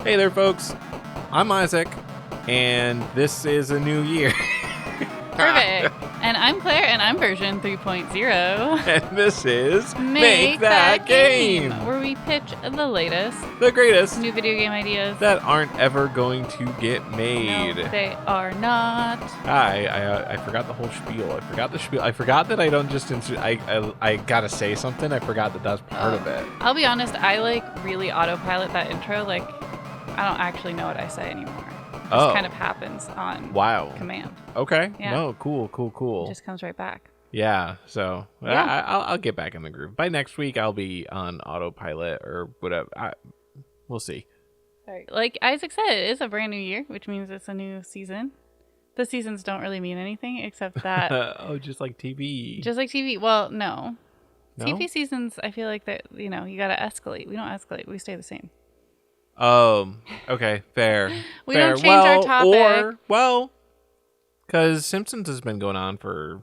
Hey there, folks. I'm Isaac, and this is a new year. Perfect. And I'm Claire, and I'm version 3.0. And this is Make That Game, where we pitch the latest, the greatest new video game ideas that aren't ever going to get made. No, they are not. I forgot the whole spiel. I forgot the spiel. I forgot that I don't just I gotta say something. I forgot that that's part of it. I'll be honest, I really autopilot that intro. I don't actually know what I say anymore. It just kind of happens on command. Okay. Yeah. No, cool. It just comes right back. Yeah, so Yeah. I'll get back in the groove. By next week, I'll be on autopilot or whatever. We'll see. Sorry. Like Isaac said, it is a brand new year, which means it's a new season. The seasons don't really mean anything except that... just like TV. Just like TV. Well, no. No? TV seasons, I feel like that, you got to escalate. We don't escalate. We stay the same. Okay, fair. We fair. don't change our topic. Because Simpsons has been going on for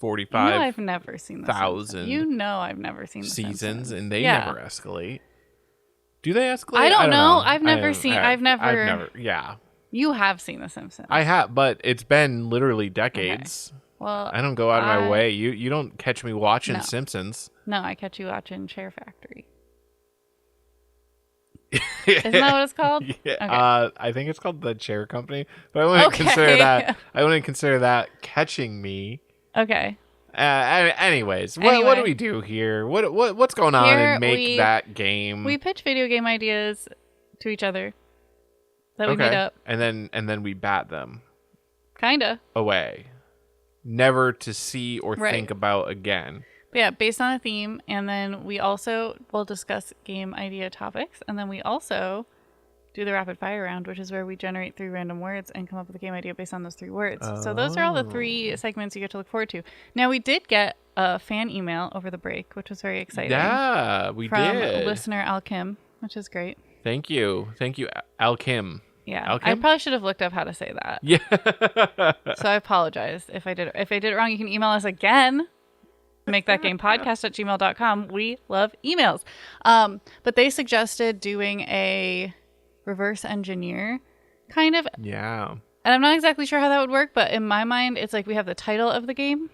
45. I've never seen the thousand. I've never seen the seasons, Simpsons. and they never escalate. Do they escalate? I don't know. I've never. Yeah. You have seen The Simpsons. I have, but it's been literally decades. Okay. Well, I don't go out of my way. You don't catch me watching Simpsons. No, I catch you watching Chair Factory. Isn't that what it's called? Yeah, okay. I think it's called The Chair Company, but I wouldn't consider that. I wouldn't consider that catching me. Okay. Anyways, what do we do here? What's going on in Make That Game? We pitch video game ideas to each other that we made up, and then we bat them. Kinda away, never to see or think about again. But yeah, based on a theme, and then we also will discuss game idea topics, and then we also do the rapid fire round, which is where we generate 3 random words and come up with a game idea based on those 3 words. So those are all the 3 segments you get to look forward to. Now, we did get a fan email over the break, which was very exciting. Yeah, we did. From listener Al Kim, which is great. Thank you, Al Kim. Yeah, Al Kim? I probably should have looked up how to say that. Yeah. So I apologize if I did it wrong. You can email us again. MakeThatGamePodcast@gmail.com. We love emails. But they suggested doing a reverse engineer kind of. Yeah. And I'm not exactly sure how that would work, but in my mind, it's like we have the title of the game,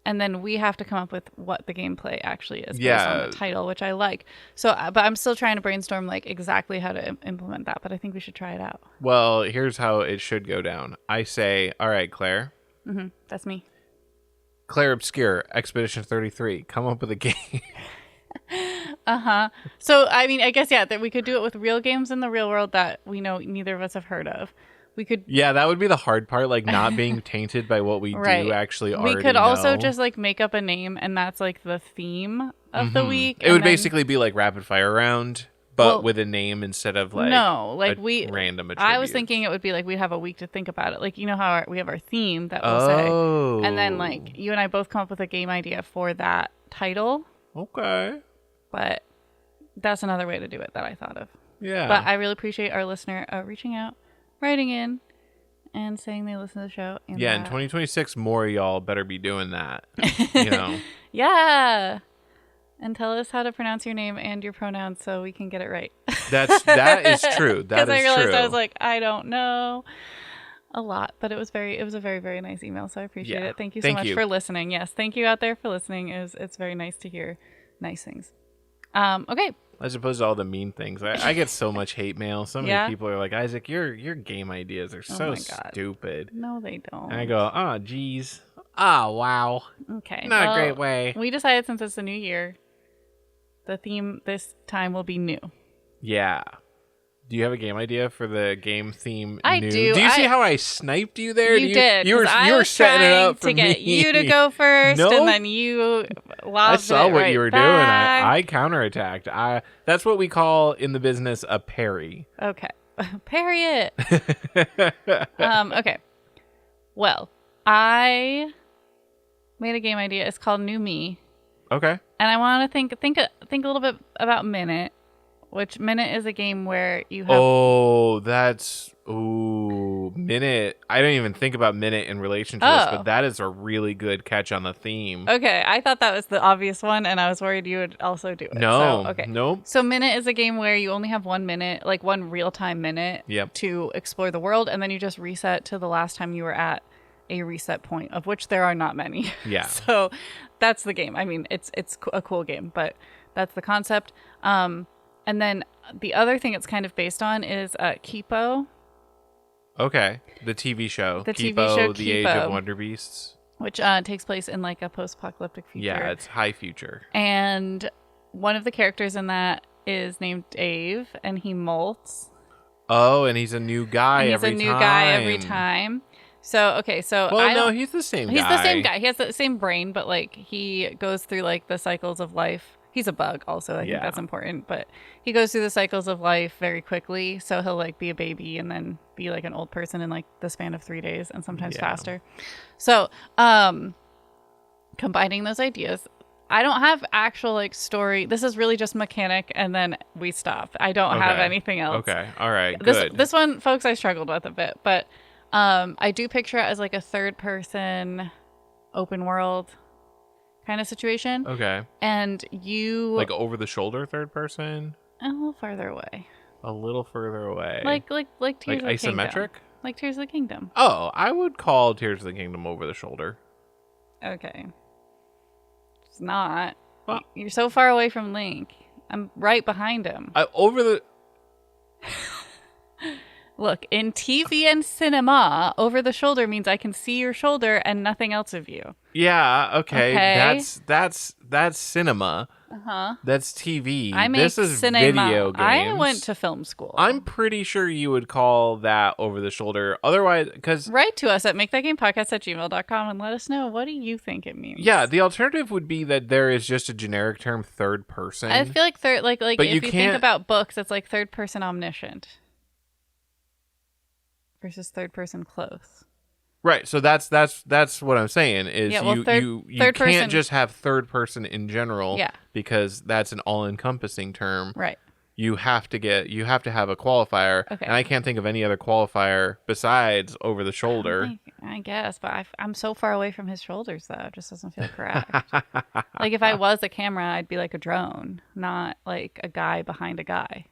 and then we have to come up with what the gameplay actually is based on the title, which I like. So, but I'm still trying to brainstorm exactly how to implement that, but I think we should try it out. Well, here's how it should go down. I say, all right, Claire. Mm-hmm. That's me. Claire Obscure, Expedition 33. Come up with a game. Uh-huh. So, I mean, I guess, that we could do it with real games in the real world that we know neither of us have heard of. We could... Yeah, that would be the hard part, not being tainted by what we do actually already know. We could also just, make up a name, and that's, the theme of the week. It would basically be like Rapid Fire Round, but with a name instead of, random attribute. I was thinking it would be, we'd have a week to think about it. You know how we have our theme that we'll say. And then, you and I both come up with a game idea for that title. Okay. But that's another way to do it that I thought of. Yeah. But I really appreciate our listener reaching out, writing in, and saying they listen to the show. And in 2026, more of y'all better be doing that. Yeah. And tell us how to pronounce your name and your pronouns so we can get it right. That is true. Because I realized I was I don't know a lot, but it was a very, very nice email, so I appreciate it. Thank you so much for listening. Yes, thank you out there for listening. It's very nice to hear nice things. Okay. As opposed to all the mean things. I get so much hate mail. So many people are like, Isaac, your game ideas are so stupid. No, they don't. And I go, oh, geez. Oh, wow. Okay. Not a great way. We decided since it's a new year, the theme this time will be new. Yeah. Do you have a game idea for the game theme? I new? do. Do you see how I sniped you there? You did. You were setting it up for me. To get you to go first, and then you lobbed I saw what you were doing. I counterattacked. That's what we call in the business a parry. Okay. Parry it. Okay. Well, I made a game idea. It's called New Me. Okay. And I want to think a little bit about Minit. which Minute is a game where you have... Oh, that's... Ooh, Minute. I didn't even think about Minute in relation to this, but that is a really good catch on the theme. Okay, I thought that was the obvious one, and I was worried you would also do it. No, so, okay. Nope. So Minute is a game where you only have 1 minute, like one real-time minute to explore the world, and then you just reset to the last time you were at a reset point, of which there are not many. Yeah. So that's the game. I mean, it's a cool game, but that's the concept. And then the other thing it's kind of based on is Kipo. Okay. The TV show. The TV show The Age of Wonder Beasts. Which takes place in like a post-apocalyptic future. Yeah, it's high future. And one of the characters in that is named Dave, and he molts. Oh, and he's a new guy every time. He's a new guy every time. So, okay, so... Well, no, he's the same guy. He's the same guy. He has the same brain, but like he goes through like the cycles of life. He's a bug also. I think that's important. But he goes through the cycles of life very quickly. So he'll like be a baby and then be like an old person in like the span of 3 days and sometimes faster. So combining those ideas, I don't have actual like story. This is really just mechanic and then we stop. I don't have anything else. Okay. All right. Good. This one, folks, I struggled with a bit. But I do picture it as like a third person open world kind of situation. Okay. And you... Like over the shoulder third person? A little farther away. A little further away. Like Tears like of the isometric? Kingdom. Like Tears of the Kingdom. Oh, I would call Tears of the Kingdom over the shoulder. Okay. It's not. Well, you're so far away from Link. I'm right behind him. Over the... Look, in TV and cinema, over the shoulder means I can see your shoulder and nothing else of you. Yeah, okay. That's cinema. Uh-huh. That's TV. I make this is cinema. video games. I went to film school. I'm pretty sure you would call that over the shoulder. Otherwise, because... Write to us at makethatgamepodcast@gmail.com and let us know, what do you think it means? Yeah, the alternative would be that there is just a generic term, third person. I feel like like but if you think about books, it's like third person omniscient versus third person close. Right, so that's what I'm saying is you can't person, just have third person in general because that's an all-encompassing term. Right. You have to have a qualifier, and I can't think of any other qualifier besides over the shoulder. I guess, but I'm so far away from his shoulders though, it just doesn't feel correct. Like if I was a camera, I'd be like a drone, not like a guy behind a guy.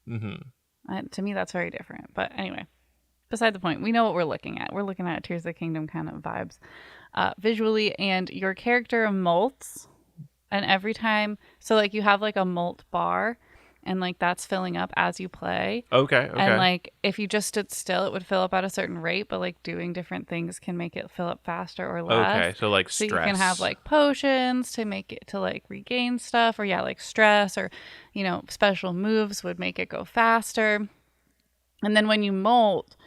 To me, that's very different. But anyway. Beside the point, we know what we're looking at. We're looking at Tears of the Kingdom kind of vibes visually, and your character molts, and every time, so like you have like a molt bar, and like that's filling up as you play. Okay. And like if you just stood still, it would fill up at a certain rate, but like doing different things can make it fill up faster or less. Okay, so like stress. So you can have like potions to make it to like regain stuff, or like stress, or special moves would make it go faster. And then when you molt,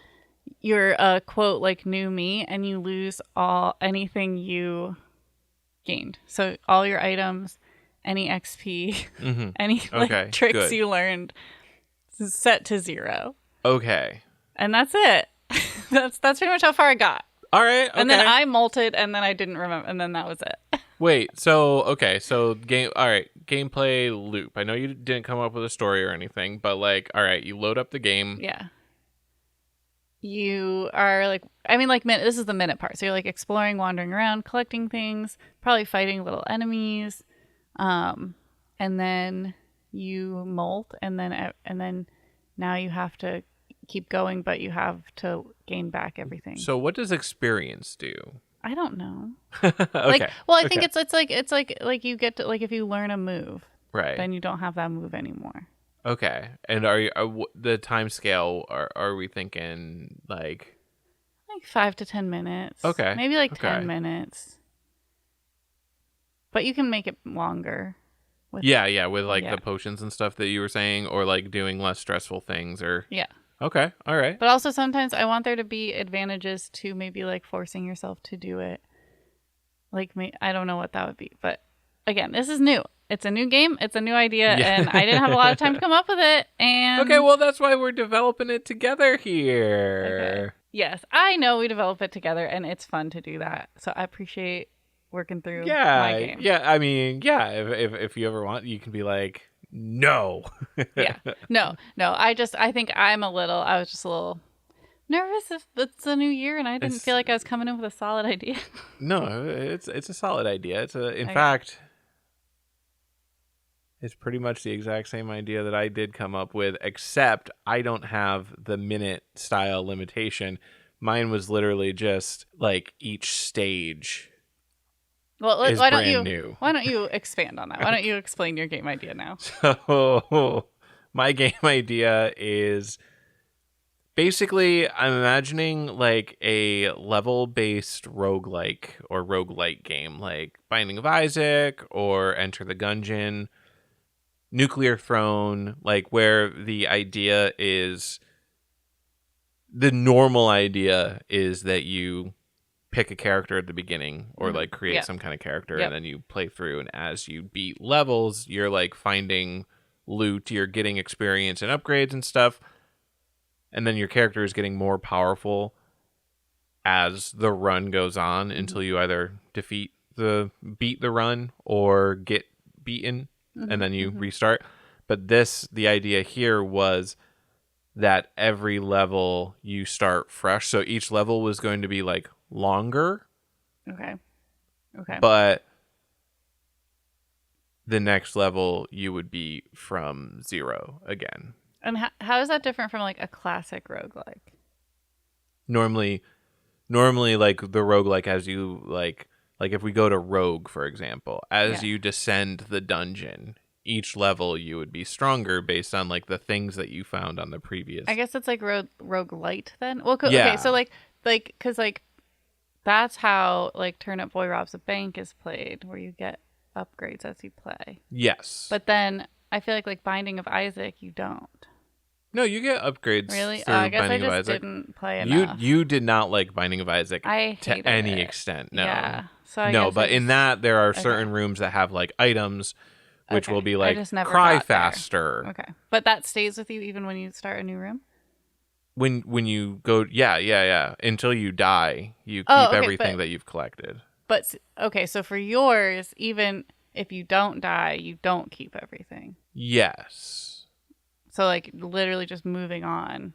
you're quote like new me, and you lose anything you gained. So all your items, any XP, any tricks you learned, set to 0. Okay. And that's it. that's pretty much how far I got. All right. Okay. And then I molted, and then I didn't remember, and then that was it. Wait. So game. All right. Gameplay loop. I know you didn't come up with a story or anything, but like, all right, you load up the game. Yeah. You are like, this is the minute part. So you're like exploring, wandering around, collecting things, probably fighting little enemies. And then you molt, and then now you have to keep going, but you have to gain back everything. So what does experience do? I don't know. Okay. I think it's like you get to, like, if you learn a move, right, then you don't have that move anymore. Okay. And are the time scale, are we thinking like 5 to 10 minutes? Okay. Maybe like 10 minutes. But you can make it longer. With the potions and stuff that you were saying, or like doing less stressful things, or Okay. All right. But also sometimes I want there to be advantages to maybe like forcing yourself to do it. Like I don't know what that would be, but again, this is new. It's a new game. It's a new idea, and I didn't have a lot of time to come up with it. And okay, well, that's why we're developing it together here. Okay. Yes, I know we develop it together, and it's fun to do that. So I appreciate working through my game. Yeah, I mean, if you ever want, you can be like, No. Yeah. No. I think I was just a little nervous if it's a new year and I didn't feel like I was coming in with a solid idea. No, it's a solid idea. In Okay. fact, it's pretty much the exact same idea that I did come up with, except I don't have the minute-style limitation. Mine was literally just like each stage Well, is why brand new. Why don't you expand on that? Why don't you explain your game idea now? So my game idea is basically I'm imagining like a level-based roguelike or roguelite game, like Binding of Isaac or Enter the Gungeon, Nuclear Throne, like where the normal idea is that you pick a character at the beginning or like create some kind of character and then you play through, and as you beat levels you're like finding loot, you're getting experience and upgrades and stuff, and then your character is getting more powerful as the run goes on until you either beat the run or get beaten and then you restart. But the idea here was that every level you start fresh, so each level was going to be like longer. Okay. But the next level you would be from zero again. And how is that different from like a classic roguelike? Normally like the roguelike, as you like if we go to Rogue, for example, as you descend the dungeon, each level you would be stronger based on like the things that you found on the previous. I guess it's like roguelite then. Well, okay, so like because like that's how like Turnip Boy Robs a Bank is played, where you get upgrades as you play. Yes. But then I feel like Binding of Isaac, you don't. No, you get upgrades. Really? Through I guess Binding I of just Isaac. didn't play enough. You did not like Binding of Isaac I to hated any it. extent. No. Yeah. So I no, guess but in that there are certain rooms that have like items, which will be like I just never cry got there. faster. Okay, but that stays with you even when you start a new room. When you go, yeah, until you die, you keep everything that you've collected. But okay, so for yours, even if you don't die, you don't keep everything. Yes. So like literally just moving on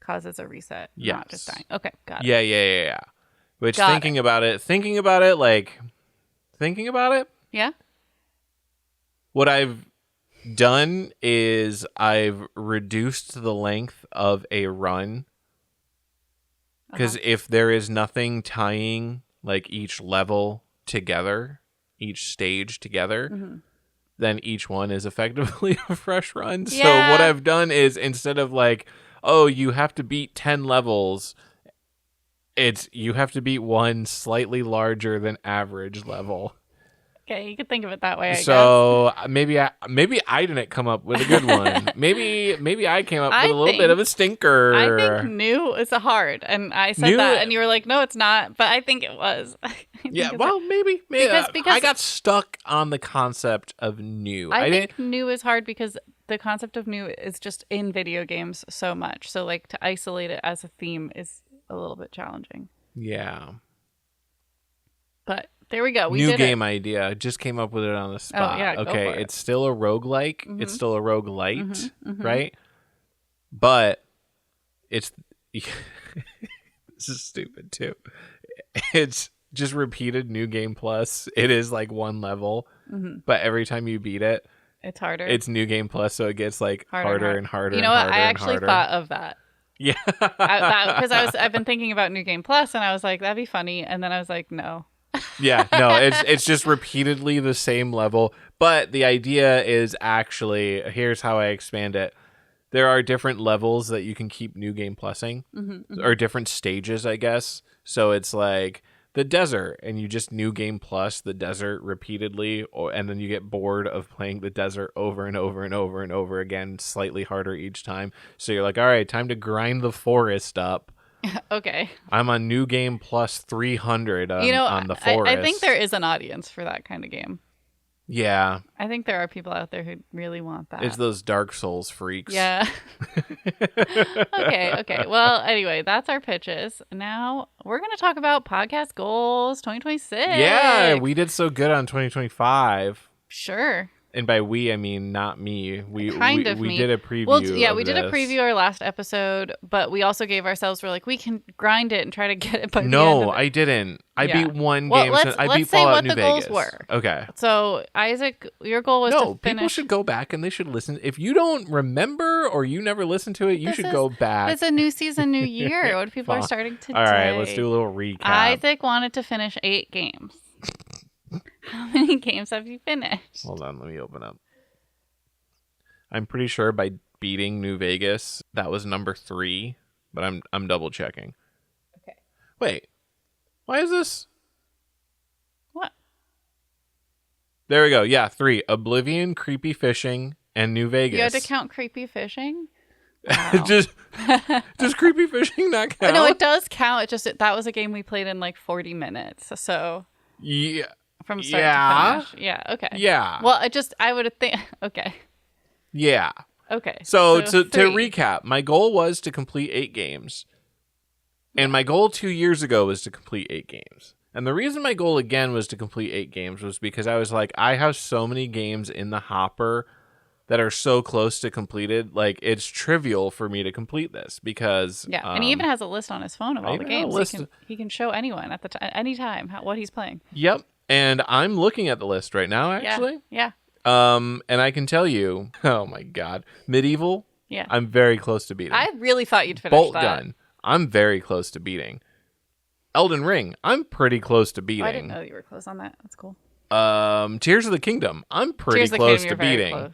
causes a reset, yes. not just dying. Okay, got it. Yeah. Which thinking about it, yeah. What I've done is I've reduced the length of a run, because if there is nothing tying like each level together, each stage together, then each one is effectively a fresh run. Yeah. So what I've done is, instead of like, oh, you have to beat 10 levels, you have to beat one slightly larger than average level. Okay, you could think of it that way, I guess. So maybe I didn't come up with a good one. maybe I came up with a little bit of a stinker. I think new is hard, and I said that, and you were like, "No, it's not." But I think it was. Maybe because I got stuck on the concept of new. I think new is hard because the concept of new is just in video games so much. So like to isolate it as a theme is a little bit challenging. Yeah. But there we go. New game idea. Just came up with it on the spot. Oh, yeah, go okay, for it. It's still a roguelike. It's still a roguelite, right? But it's this is stupid too. It's just repeated New Game Plus. It is like one level, but every time you beat it, it's harder. It's New Game Plus, so it gets like harder and harder. You know what? I actually thought of that. Yeah, because I've been thinking about New Game Plus, and I was like, that'd be funny, and then I was like, no. Yeah, no, it's just repeatedly the same level. But the idea is actually, here's how I expand it. There are different levels that you can keep New Game Plusing, or different stages, I guess. So it's like the desert, and you just New Game Plus the desert repeatedly, and then you get bored of playing the desert over and over and over and over again, slightly harder each time. So you're like, all right, time to grind the forest up. Okay. I'm on New Game Plus 300 on the forest. I think there is an audience for that kind of game. Yeah. I think there are people out there who really want that. It's those Dark Souls freaks. Yeah. Okay. Well, anyway, that's our pitches. Now we're going to talk about podcast goals 2026. Yeah, we did so good on 2025. Sure. And by we, I mean not me. We me. did a preview. Well, yeah, we this. did a preview our last episode, but we also gave ourselves, we're like, we can grind it and try to get it by the end of it. No, I didn't. I beat one game. I beat Fallout New Vegas. Let's say what the goals were. Okay. So, Isaac, your goal was to finish. No, people should go back and they should listen. If you don't remember or you never listened to it, you should go back. It's a new season, new year. What people are starting today. All right, let's do a little recap. Isaac wanted to finish 8 games. How many games have you finished? Hold on, let me open up. I'm pretty sure by beating New Vegas, that was number 3, but I'm double checking. Okay. Wait. Why is this? What? There we go. Yeah, 3. Oblivion, Creepy Fishing, and New Vegas. You had to count Creepy Fishing? Wow. Does Creepy Fishing not count? No, it does count. It just that was a game we played in like 40 minutes. So yeah. From start to finish. Yeah, okay. Yeah. Well, I would think okay. Yeah. Okay. So to recap, my goal was to complete 8 games. And my goal 2 years ago was to complete 8 games. And the reason my goal again was to complete 8 games was because I was like, I have so many games in the hopper that are so close to completed. Like, it's trivial for me to complete this because... Yeah, and he even has a list on his phone of all the games. He can show anyone at any time what he's playing. Yep. And I'm looking at the list right now, actually. Yeah. And I can tell you, oh my God, Medieval. Yeah. I'm very close to beating. I really thought you'd finish Bolt that. Gun. I'm very close to beating. Elden Ring. I'm pretty close to beating. Oh, I didn't know you were close on that. That's cool. Tears of the Kingdom. I'm pretty close to beating. Close.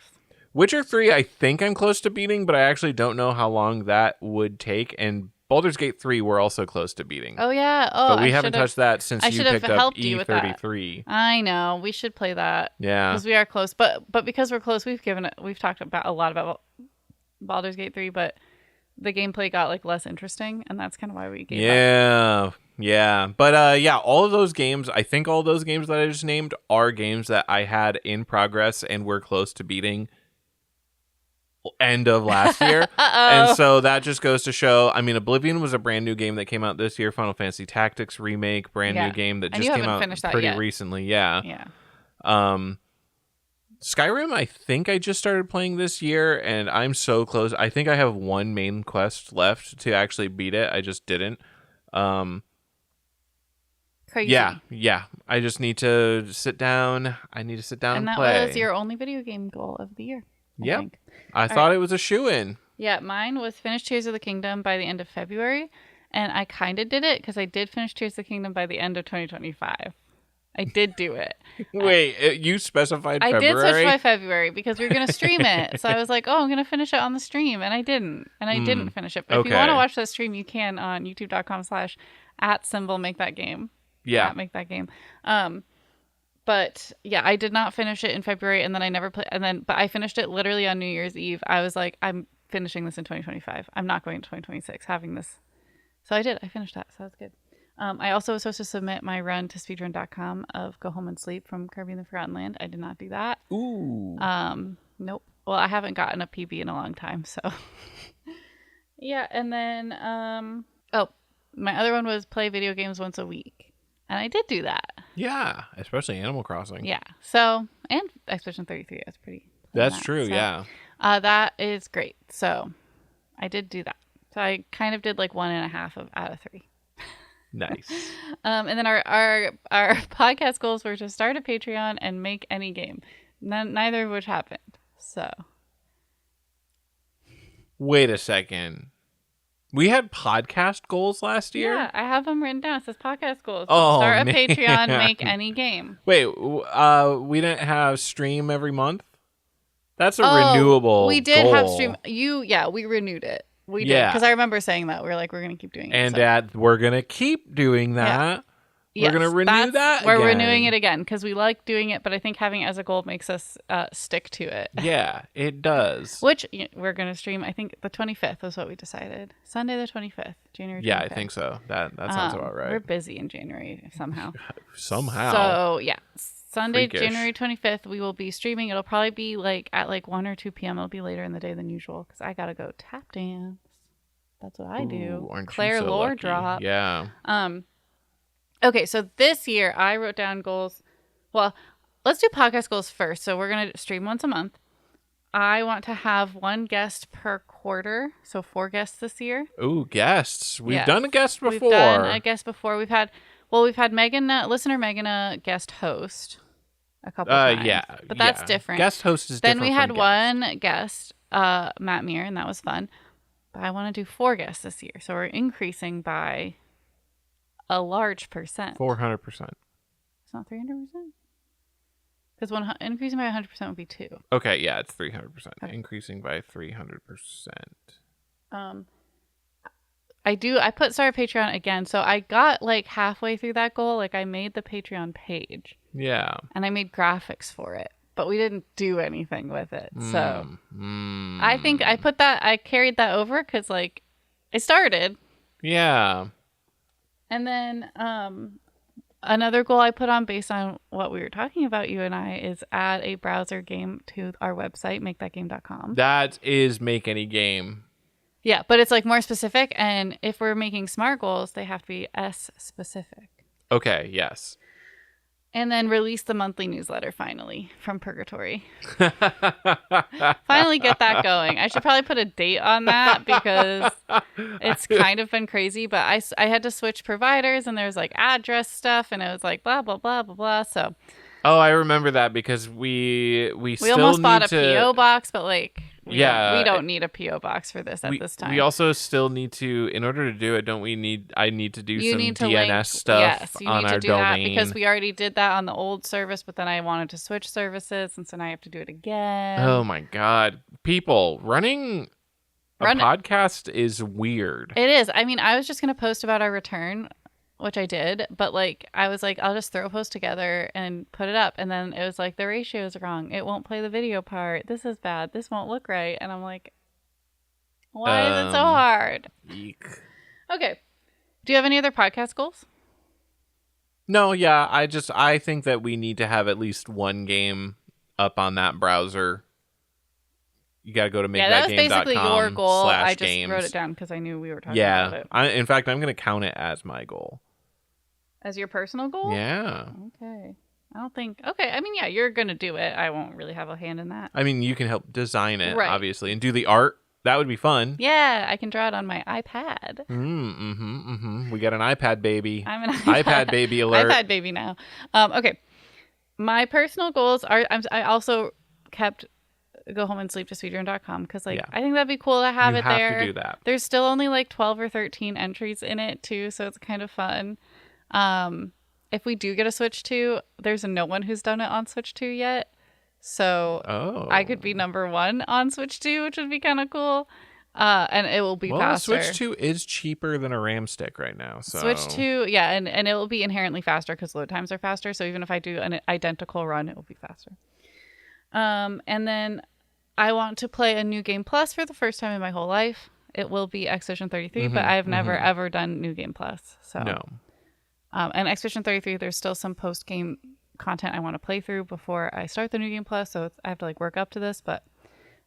Witcher 3. I think I'm close to beating, but I actually don't know how long that would take. And Baldur's Gate 3. We're also close to beating. Oh yeah. Oh, but we haven't touched that since you picked up E33. I know. We should play that. Yeah. Because we are close, but because we're close, we've talked about a lot about Baldur's Gate 3, but the gameplay got like less interesting, and that's kind of why we gave up. Yeah. But all of those games, I think all those games that I just named are games that I had in progress and were close to beating end of last year. And so that just goes to show, I mean, Oblivion was a brand new game that came out this year. Final Fantasy Tactics Remake, brand new game that just came out pretty recently. Yeah. Skyrim, I think I just started playing this year, and I'm so close. I think I have one main quest left to actually beat it. I just didn't. Crazy. Yeah. I just need to sit down. I need to sit down and play. And that was your only video game goal of the year. Yep. I thought it was a shoo-in. Yeah, mine was finish Tears of the Kingdom by the end of February, and I kind of did it because I did finish Tears of the Kingdom by the end of 2025. I did do it. Wait, you specified February? I did specify February because we were going to stream it. So I was like, I'm going to finish it on the stream. And I didn't. And I didn't finish it. But if you want to watch that stream, you can on youtube.com/@make-that-game. Yeah. @make-that-game. But yeah, I did not finish it in February, and then I never played. But I finished it literally on New Year's Eve. I was like, I'm finishing this in 2025. I'm not going to 2026 having this. So I did. I finished that. So that's good. I also was supposed to submit my run to speedrun.com of Go Home and Sleep from Kirby and the Forgotten Land. I did not do that. Ooh. Nope. Well, I haven't gotten a PB in a long time, so. Yeah, and then, my other one was play video games once a week. And I did do that. Yeah, especially Animal Crossing. Yeah. So, and Expedition 33. That's pretty. That's true, so, yeah. That is great. So, I did do that. So, I kind of did like 1.5 out of 3. Nice. And then our podcast goals were to start a Patreon and make any game. Neither of which happened. So. Wait a second. We had podcast goals last year? Yeah, I have them written down. It says podcast goals. Oh, start a Patreon, make any game. Wait, we didn't have stream every month? That's a renewable We did goal. have stream. We renewed it. We did. Because I remember saying that. We were like, we're going to keep doing it. And we're going to keep doing that. Yeah. We're going to renew that We're renewing it again because we like doing it, but I think having it as a goal makes us stick to it. Yeah, it does. Which we're going to stream, I think the 25th was what we decided. Sunday the 25th, January 25th. Yeah, I think so. That sounds about right. We're busy in January somehow. So, yeah. Sunday, Freakish. January 25th, we will be streaming. It'll probably be at 1 or 2 p.m. It'll be later in the day than usual because I got to go tap dance. That's what I do. Claire so lore lucky. drop. Yeah. Okay, so this year I wrote down goals. Well, let's do podcast goals first. So we're going to stream once a month. I want to have 1 guest per quarter. So 4 guests this year. Ooh, guests. We've done a guest before. We've done a guest before. We've had Megan, listener Megan, guest host a couple times. Yeah. But that's different. Guest host is then different. Then we had one guest, Matt Muir, and that was fun. But I want to do 4 guests this year. So we're increasing by a large percent. 400%. It's not 300%? Because increasing by 100% would be 2. Okay, yeah, it's 300%. Okay. Increasing by 300%. I put start a Patreon again, so I got like halfway through that goal. Like I made the Patreon page. Yeah. And I made graphics for it, but we didn't do anything with it. So I think I carried that over because like it started. Yeah. And then another goal I put on based on what we were talking about, you and I, is add a browser game to our website, makethatgame.com. That is make any game. Yeah, but it's like more specific. And if we're making SMART goals, they have to be S specific. Okay, yes. And then release the monthly newsletter finally from Purgatory. Finally get that going. I should probably put a date on that because it's kind of been crazy. But I had to switch providers and there's like address stuff and it was like blah, blah, blah, blah, blah. So. Oh, I remember that because we still almost need bought a to... P.O. box, but like we yeah, don't need a P.O. box for this at this time. We also still need to, in order to do it, I need to do some DNS stuff yes, you on need our to do domain. that because we already did that on the old service, but then I wanted to switch services, and so now I have to do it again. Oh my God. People, running a podcast is weird. It is. I mean, I was just going to post about our return, which I did, but like I was like, I'll just throw a post together and put it up, and then it was like the ratio is wrong. It won't play the video part. This is bad. This won't look right, and I'm like, why is it so hard? Eek. Okay. Do you have any other podcast goals? No, yeah. I think that we need to have at least one game up on that browser. You got to go to makethatgame.com. Yeah, that was basically your goal. I just games. wrote it down because I knew we were talking about it. In fact, I'm going to count it as my goal. As your personal goal? Yeah. Okay. I don't think... Okay, I mean, yeah, you're going to do it. I won't really have a hand in that. I mean, you can help design it, obviously, and do the art. That would be fun. Yeah, I can draw it on my iPad. We got an iPad baby. I'm an iPad baby alert. iPad baby now. Okay. My personal goals are... I also kept... Go home and sleep to speedrun.com because I think that'd be cool to have it there. You have to do that. There's still only like 12 or 13 entries in it too, so it's kind of fun. If we do get a Switch 2, there's no one who's done it on Switch 2 yet, so I could be number 1 on Switch 2, which would be kind of cool. And it will be faster. Switch 2 is cheaper than a RAM stick right now. So Switch 2, yeah, and it will be inherently faster because load times are faster. So even if I do an identical run, it will be faster. And then I want to play a New Game Plus for the first time in my whole life. It will be Expedition 33, but I have never, ever done New Game Plus. So. No. And Expedition 33, there's still some post-game content I want to play through before I start the New Game Plus, so I have to like work up to this.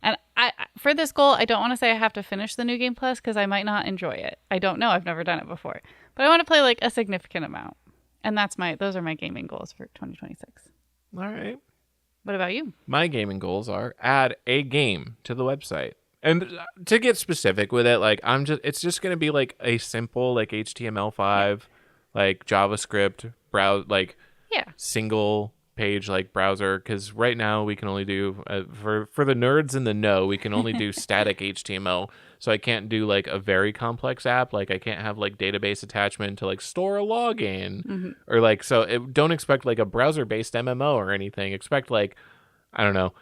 And I for this goal, I don't want to say I have to finish the New Game Plus because I might not enjoy it. I don't know. I've never done it before. But I want to play like a significant amount. And those are my gaming goals for 2026. All right. What about you? My gaming goals are add a game to the website. And to get specific with it, like it's just going to be like a simple like HTML5, like JavaScript browse, like single page like browser. Because right now we can only do for the nerds in the know, we can only do static HTML. So I can't do like a very complex app. Like I can't have like database attachment to like store a login or like, so don't expect like a browser based MMO or anything. Expect like, I don't know,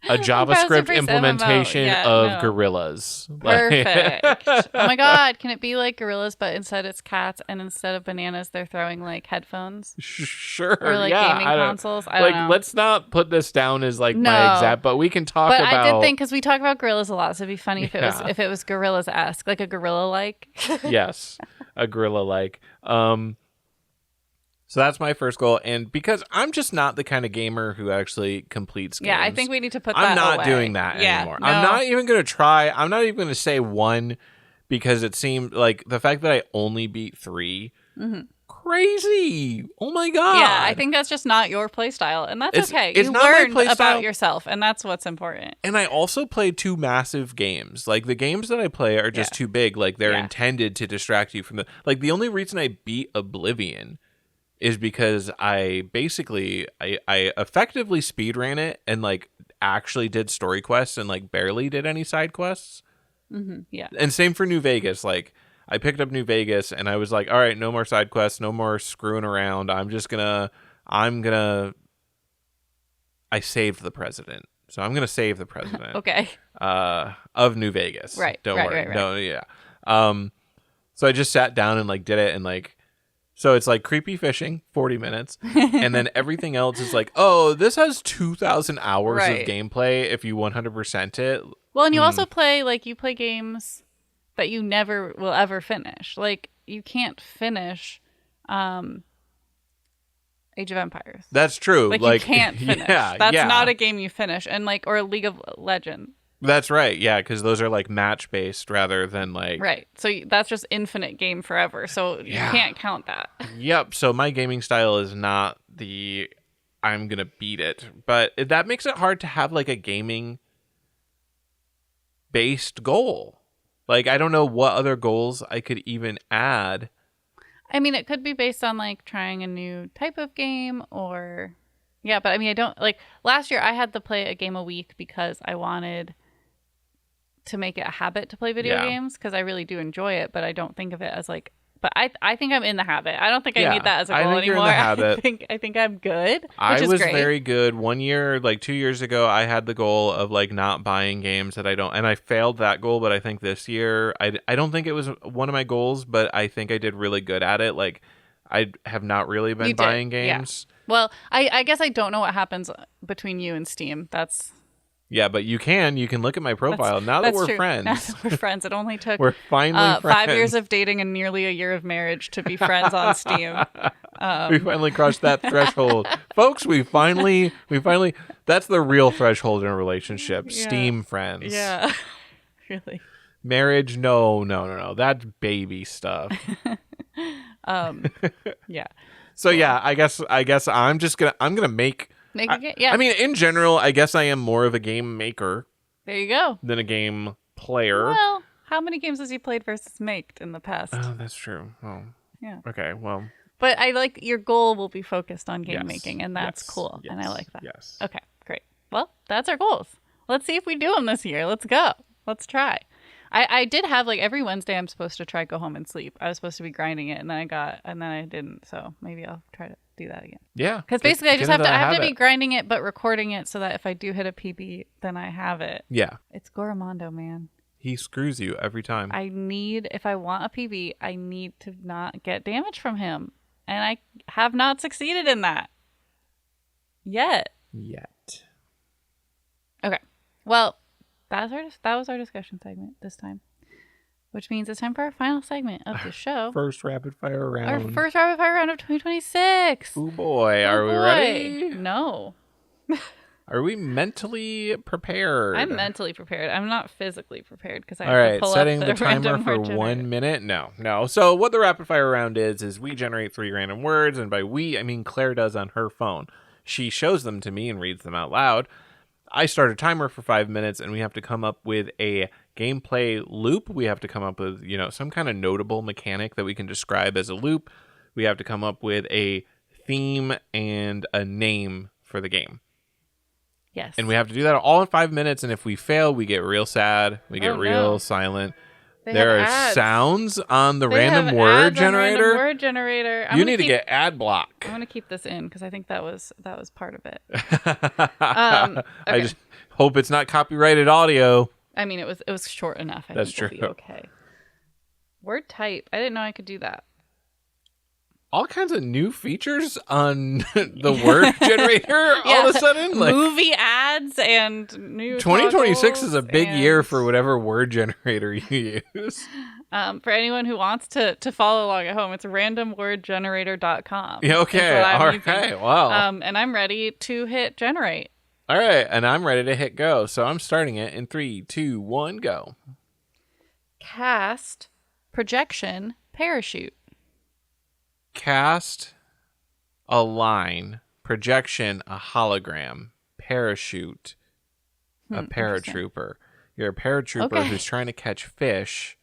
a JavaScript implementation of gorillas. Perfect. Oh my God. Can it be like gorillas, but instead it's cats and instead of bananas, they're throwing like headphones? Sure. Or like gaming consoles? I don't know. Let's not put this down as like my exact, but we can talk about. But I did think, because we talk about gorillas a lot, so it'd be funny if it was gorillas-esque, like a gorilla-like. Yes. A gorilla-like. So that's my first goal, and because I'm just not the kind of gamer who actually completes games. Yeah, I think we need to put that I'm not away. doing that anymore. No. I'm not even going to try. I'm not even going to say 1 because it seemed like the fact that I only beat 3 crazy. Oh my god. Yeah, I think that's just not your play style, and that's okay. It's you not my learned play about style. yourself, and that's what's important. And I also play 2 massive games. Like, the games that I play are just too big. Like, they're intended to distract you from the... Like, the only reason I beat Oblivion is because I basically... I effectively speedran it and, like, actually did story quests and, like, barely did any side quests. Mm-hmm, yeah. And same for New Vegas. Like, I picked up New Vegas and I was like, all right, no more side quests, no more screwing around. I saved the president. So I'm going to save the president. Okay. Of New Vegas. Right. Don't worry. Right. No, yeah. So I just sat down and, like, did it, and, like, so it's like creepy fishing, 40 minutes. And then everything else is like, oh, this has 2,000 hours of gameplay if you 100% it. Well, and you also play, like, you play games that you never will ever finish. Like, you can't finish Age of Empires. That's true. Like you can't finish. That's not a game you finish. And, like, or League of Legends. That's right. Yeah, because those are, like, match-based rather than, like... Right. So that's just infinite game forever. So you can't count that. Yep. So my gaming style is not the I'm going to beat it. But that makes it hard to have, like, a gaming-based goal. Like, I don't know what other goals I could even add. I mean, it could be based on, like, trying a new type of game or... Yeah, but I mean, I don't... Like, last year I had to play a game a week because I wanted to make it a habit to play video games because I really do enjoy it, but I don't think of it as, like... But I think I'm in the habit. I don't think I need that as a goal anymore. You're in the habit. I think I'm good, I was great. Very good. 1 year, like 2 years ago, I had the goal of, like, not buying games that I don't, and I failed that goal. But I think this year, I don't think it was one of my goals, but I think I did really good at it. Like, I have not really been buying games. Yeah. Well, I guess I don't know what happens between you and Steam. That's... Yeah, but you can look at my profile now that we're friends. Now that we're friends. It only took we're finally friends. 5 years of dating and nearly a year of marriage to be friends on Steam. We finally crossed that threshold. Folks, we finally that's the real threshold in a relationship. Yeah. Steam friends. Yeah. Really. Marriage, no. That's baby stuff. Yeah. So yeah, I guess I'm gonna make a game. Yeah. I mean, in general, I guess I am more of a game maker. There you go. Than a game player. Well, how many games has he played versus made in the past? Oh, that's true. Oh. Yeah. Okay, well. But I like your goal will be focused on game making, and that's cool. Yes, and I like that. Yes. Okay, great. Well, that's our goals. Let's see if we do them this year. Let's go. Let's try. I did have, like, every Wednesday I'm supposed to try Go Home and Sleep. I was supposed to be grinding it, and then I didn't. So maybe I'll try to do that again. Yeah. Because basically I have to be grinding it, but recording it so that if I do hit a PB, then I have it. Yeah. It's Goromondo, man. He screws you every time. If I want a PB, I need to not get damage from him. And I have not succeeded in that. Yet. Okay. Well, that was our discussion segment this time. Which means it's time for our final segment of the show. First rapid fire round. Our first rapid fire round of 2026. Oh boy, are we ready? No. Are we mentally prepared? I'm mentally prepared. I'm not physically prepared because I have to pull setting up the timer for 1 minute. No. So what the rapid fire round is we generate 3 random words, and by we I mean Claire does on her phone. She shows them to me and reads them out loud. I start a timer for 5 minutes, and we have to come up with a gameplay loop. We have to come up with, some kind of notable mechanic that we can describe as a loop. We have to come up with a theme and a name for the game. Yes. And we have to do that all in 5 minutes, and if we fail, we get real sad. We get real silent. There are sounds on the random word generator. You need to get ad block. I'm going to keep this in because I think that was part of it. Okay. I just hope it's not copyrighted audio. I mean, it was short enough. That's true. We'll be okay. Word type. I didn't know I could do that. All kinds of new features on the word generator all of a sudden. Like, movie ads and new 2026 is a big year for whatever word generator you use. For anyone who wants to follow along at home, it's randomwordgenerator.com. Yeah, okay. All right. Wow. And I'm ready to hit generate. All right. And I'm ready to hit go. So I'm starting it in 3, 2, 1, go. Cast, projection, parachute. cast, a line, projection, a hologram, parachute, a paratrooper. You're a paratrooper who's trying to catch fish.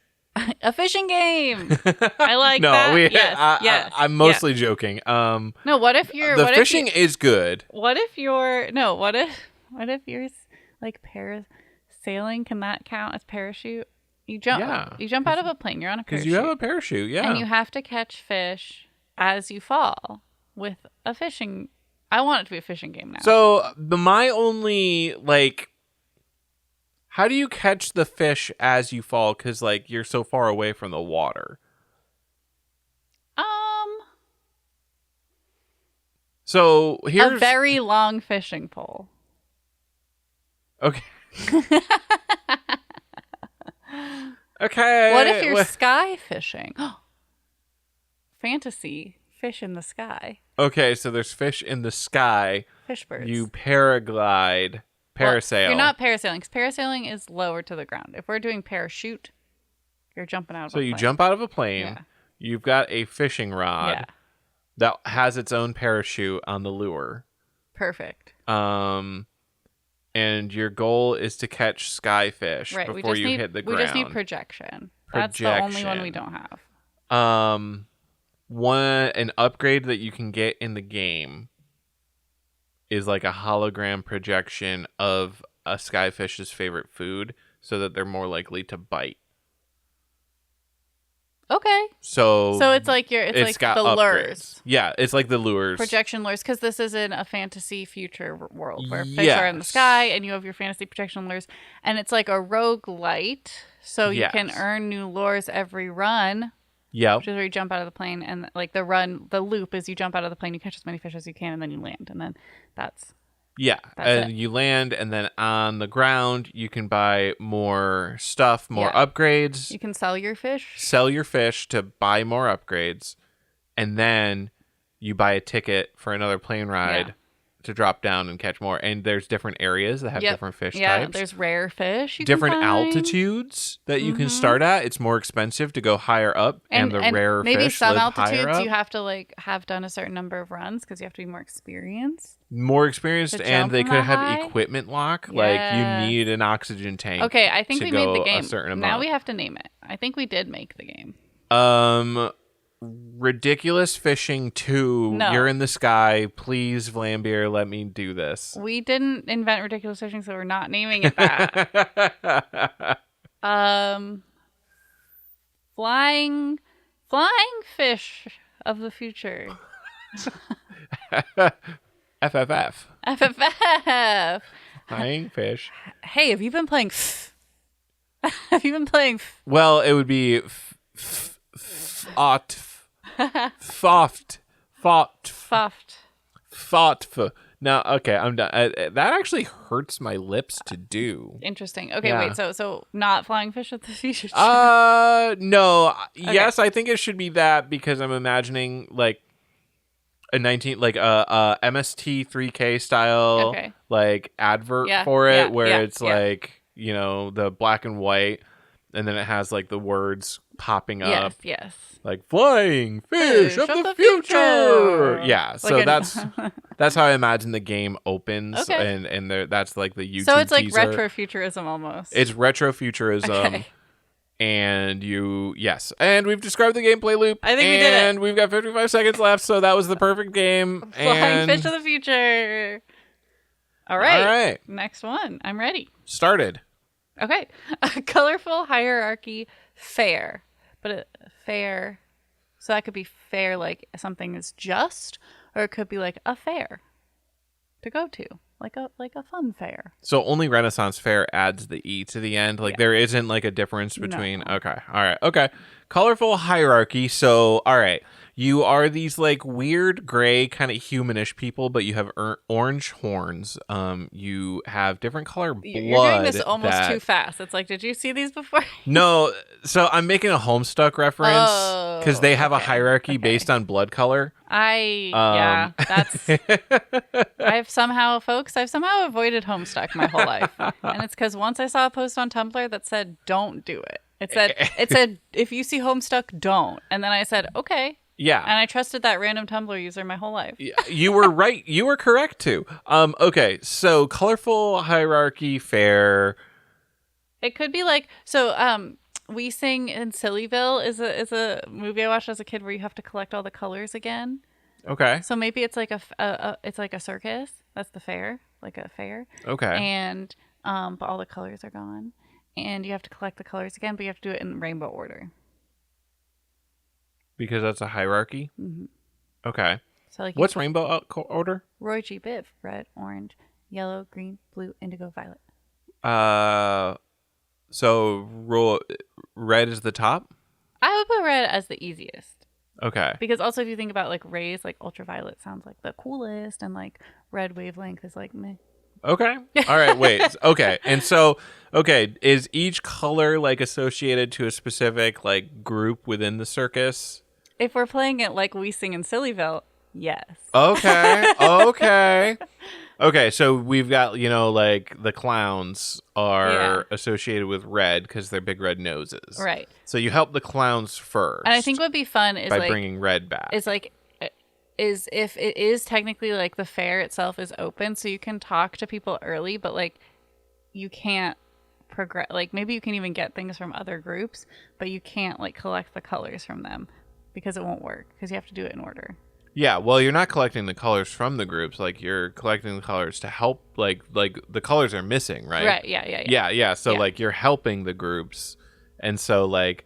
A fishing game. I like no, that. Yes, I'm mostly joking. No, what if you're the fishing is good. What if you're like parasailing? Can that count as parachute? You jump. Yeah. You jump out of a plane. You're on a parachute. Because you have a parachute. Yeah. And you have to catch fish as you fall with a fishing. I want it to be a fishing game now. So my only how do you catch the fish as you fall? Because like you're so far away from the water. So here's a very long fishing pole. Okay. Okay. What if you're sky fishing? Fantasy fish in the sky. Okay, so there's fish in the sky. Fish birds. You paraglide, parasail. Well, you're not parasailing, because parasailing is lower to the ground. If we're doing parachute, you're jumping out of a plane. So you jump out of a plane. Yeah. You've got a fishing rod that has its own parachute on the lure. Perfect. And your goal is to catch skyfish before you hit the ground. We just need projection. That's the only one we don't have. An upgrade that you can get in the game is like a hologram projection of a skyfish's favorite food, so that they're more likely to bite. Okay. So it's like it's like the upgrades. lures. Yeah, it's like the lures. Projection lures, because this isn't a fantasy future world where fish are in the sky and you have your fantasy projection lures, and it's like a roguelite, so you can earn new lures every run. Yeah. Which is where you jump out of the plane, and like the loop is you jump out of the plane, you catch as many fish as you can, and then you land, and then that's you land, and then on the ground you can buy more stuff, more upgrades. You can sell your fish To buy more upgrades, and then you buy a ticket for another plane ride to drop down and catch more. And there's different areas that have different fish types. There's rare fish. Different altitudes that you can start at. It's more expensive to go higher up, and the rare maybe fish some live altitudes higher you have to like have done a certain number of runs, because you have to be more experienced. And they could have equipment lock. Yes. Like you need an oxygen tank. Okay, I think we made the game. A certain now amount. we have to name it. I think we did make the game. Ridiculous Fishing 2. No. You're in the sky. Please, Vlambeer, let me do this. We didn't invent Ridiculous Fishing, so we're not naming it that. Flying fish of the future. FFF. FFF. Flying fish. Hey, have you been playing? Have you been playing? Well, it would be Foft. Now, okay, I'm done. That actually hurts my lips to do. Interesting. Okay, wait. So not Flying Fish of the Future. No. Okay. Yes, I think it should be that, because I'm imagining like a MST3K style like advert for it, where it's like, you know, the black and white, and then it has like the words popping up. Yes. Like Flying Fish of the future. Yeah. So that's how I imagine the game opens. Okay. And that's like the YouTube. So it's like teaser. Retrofuturism almost. It's retrofuturism. Okay. And and we've described the gameplay loop. I think we did it. And we've got 55 seconds left, so that was the perfect game. Flying Fish of the future. All right. Next one. I'm ready. Started. Okay. A colorful hierarchy fair. But fair, so that could be fair, like something is just, or it could be like a fair to go to, like a fun fair. So only Renaissance Fair adds the E to the end. Like there isn't like a difference between. No. Okay, all right, okay. Colorful hierarchy. So all right, you are these like weird gray kind of humanish people, but you have orange horns. You have different color blood. You're doing this almost too fast. It's like, did you see these before? No. So I'm making a Homestuck reference because they have a hierarchy based on blood color. That's. I've somehow avoided Homestuck my whole life, and it's because once I saw a post on Tumblr that said, "Don't do it." It said, if you see Homestuck, don't. And then I said, okay, Yeah. And I trusted that random Tumblr user my whole life. You were right. You were correct too. Okay, so colorful hierarchy fair. It could be like We Sing in Sillyville is a movie I watched as a kid where you have to collect all the colors again. Okay. So maybe it's like it's like a circus. That's the fair, like a fair. Okay. And but all the colors are gone, and you have to collect the colors again, but you have to do it in rainbow order. Because that's a hierarchy. Mm-hmm. Okay. So like, what's rainbow order? Roy G. Biv: red, orange, yellow, green, blue, indigo, violet. So red is the top? I would put red as the easiest. Okay. Because also if you think about like rays, like ultraviolet sounds like the coolest, and like red wavelength is like meh. Okay. All right. Wait. Okay. And so, is each color like associated to a specific like group within the circus? If we're playing it like We Sing in Sillyville, yes. Okay. Okay. Okay. So we've got, like the clowns are associated with red because they're big red noses. Right. So you help the clowns first. And I think what'd be fun is by bringing red back. Is if it is technically like the fair itself is open, so you can talk to people early, but like you can't progress. Like maybe you can even get things from other groups, but you can't like collect the colors from them because it won't work because you have to do it in order. Yeah, well, you're not collecting the colors from the groups. Like you're collecting the colors to help. Like the colors are missing, right? Right. Yeah. So like you're helping the groups, and so like.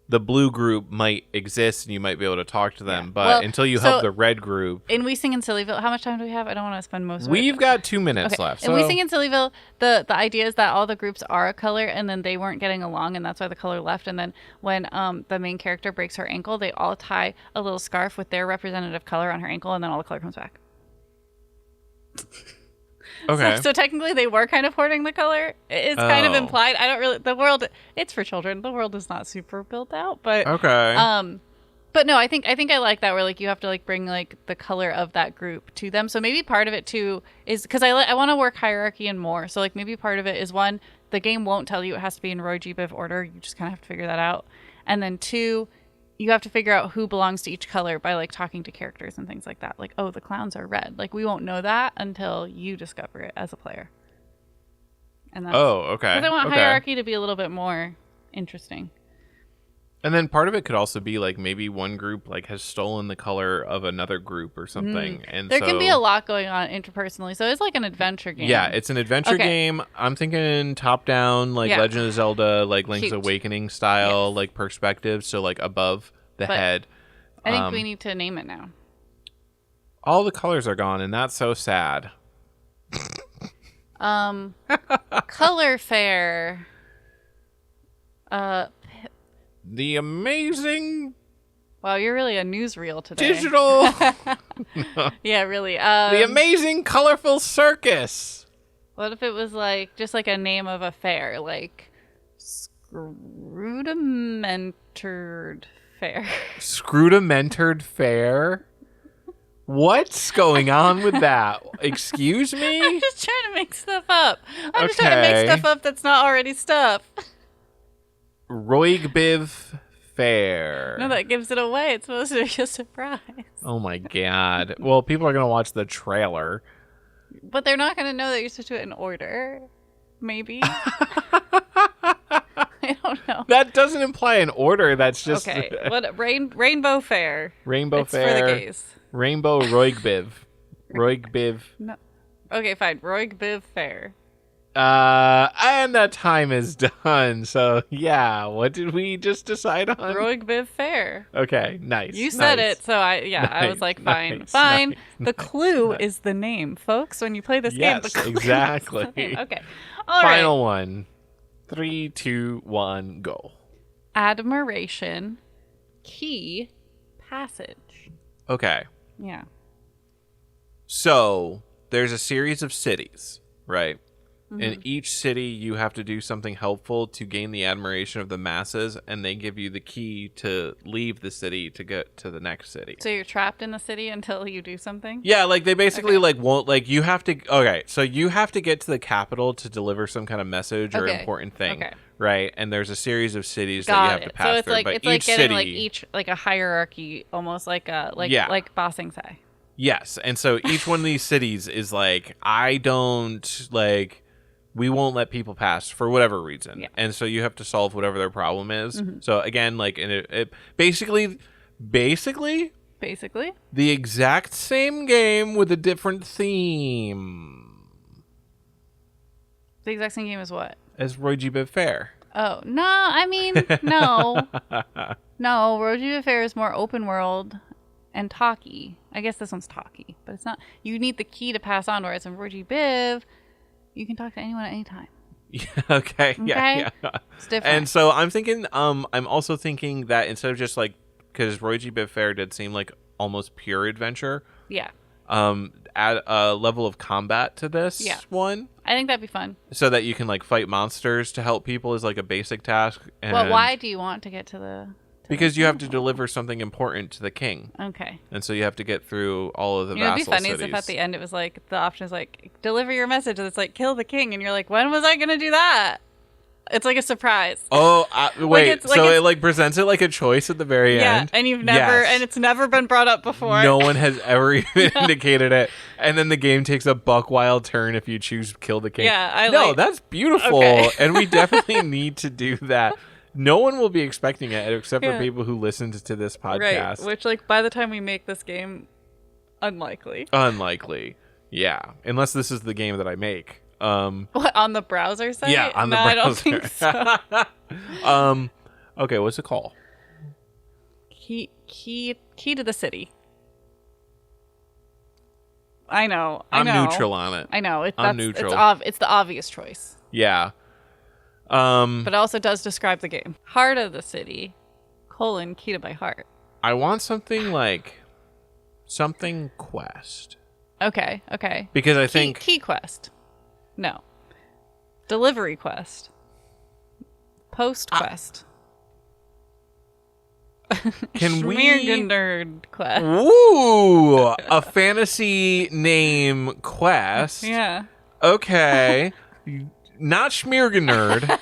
The blue group might exist and you might be able to talk to them, but until you help the red group. In We Sing in Sillyville, how much time do we have? I don't want to spend most of it. We've got 2 minutes left. In We Sing in Sillyville, the idea is that all the groups are a color and then they weren't getting along and that's why the color left. And then when the main character breaks her ankle, they all tie a little scarf with their representative color on her ankle and then all the color comes back. Okay. So technically they were kind of hoarding the color. It's kind of implied. I don't really, the world, it's for children. The world is not super built out, but okay. But no, I think I like that where like you have to like bring like the color of that group to them. So maybe part of it too is because I want to work hierarchy and more. So like maybe part of it is one, the game won't tell you it has to be in Roy G. Biv order. You just kind of have to figure that out. And then two, you have to figure out who belongs to each color by like talking to characters and things like that. Like, oh, the clowns are red. Like we won't know that until you discover it as a player. And that's, okay. Because I want hierarchy to be a little bit more interesting. And then part of it could also be like maybe one group like has stolen the color of another group or something. And there can be a lot going on interpersonally. So it's like an adventure game. Yeah, it's an adventure game. I'm thinking top down, like Legend of Zelda, like Link's Awakening style, like perspective. So like above the head. I think we need to name it now. All the colors are gone, and that's so sad. Color Fair. The amazing. Wow, you're really a newsreel today. Digital. Yeah, really. The amazing colorful circus. What if it was like just like a name of a fair, like Scrudimentered Fair? Scrudimentered Fair. What's going on with that? Excuse me? I'm just trying to make stuff up. I'm just trying to make stuff up that's not already stuff. Roigbiv Fair. No, that gives it away. It's supposed to be a surprise. Oh my god. Well, people are going to watch the trailer. But they're not going to know that you're supposed to do it in order. Maybe. I don't know. That doesn't imply an order. That's just... Okay. What? Rainbow Fair. Rainbow Fair. It's for the gays. Rainbow Roigbiv. Roigbiv. No. Okay, fine. Roigbiv Fair. And that time is done. So, yeah. What did we just decide on? Roigbiv Fair. Okay, nice. You said it, so I was like, fine. Fine. The clue is the name, folks. When you play this game, the clue exactly. is the name. Okay. All right. Final one. 3, 2, 1, go. Admiration. Key. Passage. Okay. Yeah. So, there's a series of cities, right? Mm-hmm. In each city, you have to do something helpful to gain the admiration of the masses, and they give you the key to leave the city to get to the next city. So you're trapped in the city until you do something? Yeah, like they basically like won't like you have to. Okay, so you have to get to the capital to deliver some kind of message or important thing, right? And there's a series of cities that you have to pass through. Like but it's each like getting city, each a hierarchy, almost like like bossing say. Yes, and so each one of these cities is like, we won't let people pass for whatever reason, and so you have to solve whatever their problem is. Mm-hmm. So again, like, and it basically the exact same game with a different theme. The exact same game as what? As Roy G. Biv Fair. Oh, no, I mean, no. No, Roy G. Biv Fair is more open world and talky. I guess this one's talky, but it's not. You need the key to pass on, whereas in Roy G. Biv, you can talk to anyone at any time. Okay. Yeah. It's different. And so I'm thinking, I'm also thinking that instead of just like, because Roy G. Biv Fair did seem like almost pure adventure. Yeah. Add a level of combat to this one. I think that'd be fun. So that you can like fight monsters to help people is like a basic task. And well, why do you want to get to the... Because you have to deliver something important to the king. Okay. And so you have to get through all of the vassal cities. It'd be funny if at the end it was like, the option is like, deliver your message, and it's like, kill the king. And you're like, when was I going to do that? It's like a surprise. Oh, wait. It like presents it like a choice at the very end? Yeah, and you've never, and it's never been brought up before. No one has ever even indicated it. And then the game takes a buck wild turn if you choose kill the king. Yeah, that's beautiful. Okay. And we definitely need to do that. No one will be expecting it except for people who listened to this podcast. Right, which like by the time we make this game, unlikely. Yeah. Unless this is the game that I make. What, on the browser site? Yeah, on the browser. I don't think so. Okay, what's it called? Key to the city. I know. I'm neutral on it. I know. I'm neutral. It's the obvious choice. Yeah. But it also does describe the game. Heart of the city, key to my heart. I want something like something quest. Okay. Because I think key quest. No. Delivery quest. Post quest. Can we nerd quest. Ooh, a fantasy name quest. Yeah. Okay. Not Schmiergenerd.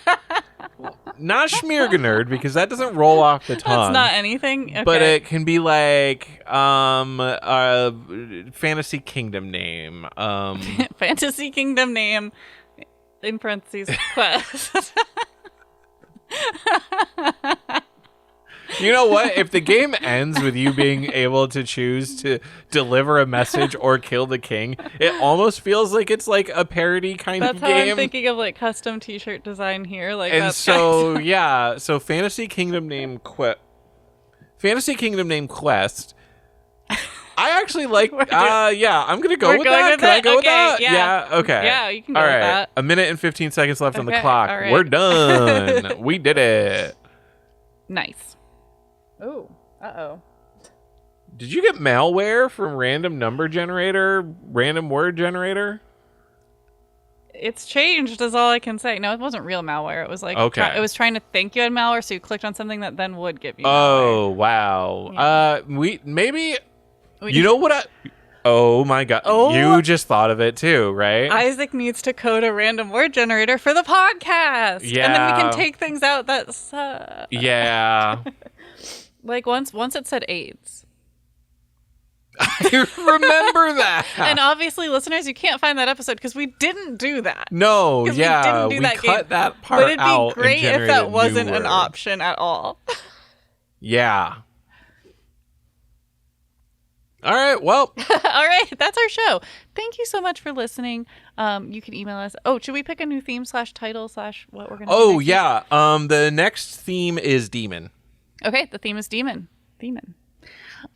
Not Schmiergenerd, because that doesn't roll off the tongue. That's not anything? Okay. But it can be like a fantasy kingdom name. Fantasy kingdom name, in parentheses, quest. You know what? If the game ends with you being able to choose to deliver a message or kill the king, it almost feels like it's like a parody kind of game. That's how I'm thinking of like custom t-shirt design here. Like, and so, yeah. So Fantasy Kingdom name Quest. I actually like, I'm going to go with that. Can I go with that? Yeah. Okay. Yeah, you can go with that. A minute and 15 seconds left on the clock. Right. We're done. We did it. Nice. Oh, uh-oh. Did you get malware from random word generator? It's changed is all I can say. No, it wasn't real malware. It was like, it was trying to think you had malware, so you clicked on something that then would give you malware. Oh, wow. Yeah. You know what oh my God. Oh. You just thought of it too, right? Isaac needs to code a random word generator for the podcast. Yeah. And then we can take things out that suck. Yeah. Like once it said AIDS. I remember that. And obviously, listeners, you can't find that episode because we didn't do that. No, yeah. We cut that part out. But it'd be great if that wasn't an option at all. Yeah. All right, well. All right, that's our show. Thank you so much for listening. You can email us. Oh, should we pick a new theme /title/ what we're going to do? Oh, yeah. The next theme is demon. Okay, the theme is demon.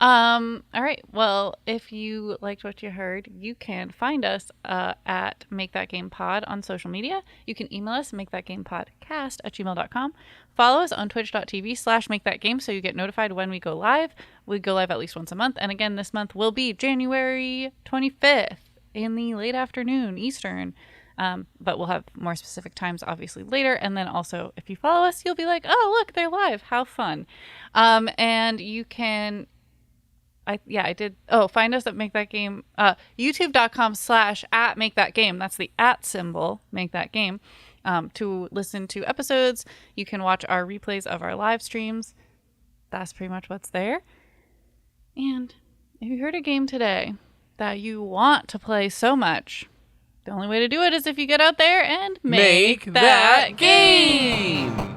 All right. Well, if you liked what you heard, you can find us at Make That Game Pod on social media. You can email us, makethatgamepodcast@gmail.com. Follow us on twitch.tv/makethatgame so you get notified when we go live. We go live at least once a month. And again, this month will be January 25th in the late afternoon Eastern. But we'll have more specific times obviously later. And then also if you follow us, you'll be like, oh, look, they're live. How fun. And you can... I did. Oh, find us at Make That Game. YouTube.com/@MakeThatGame. That's the @ symbol. Make That Game. To listen to episodes, you can watch our replays of our live streams. That's pretty much what's there. And if you heard a game today that you want to play so much, the only way to do it is if you get out there and make that game.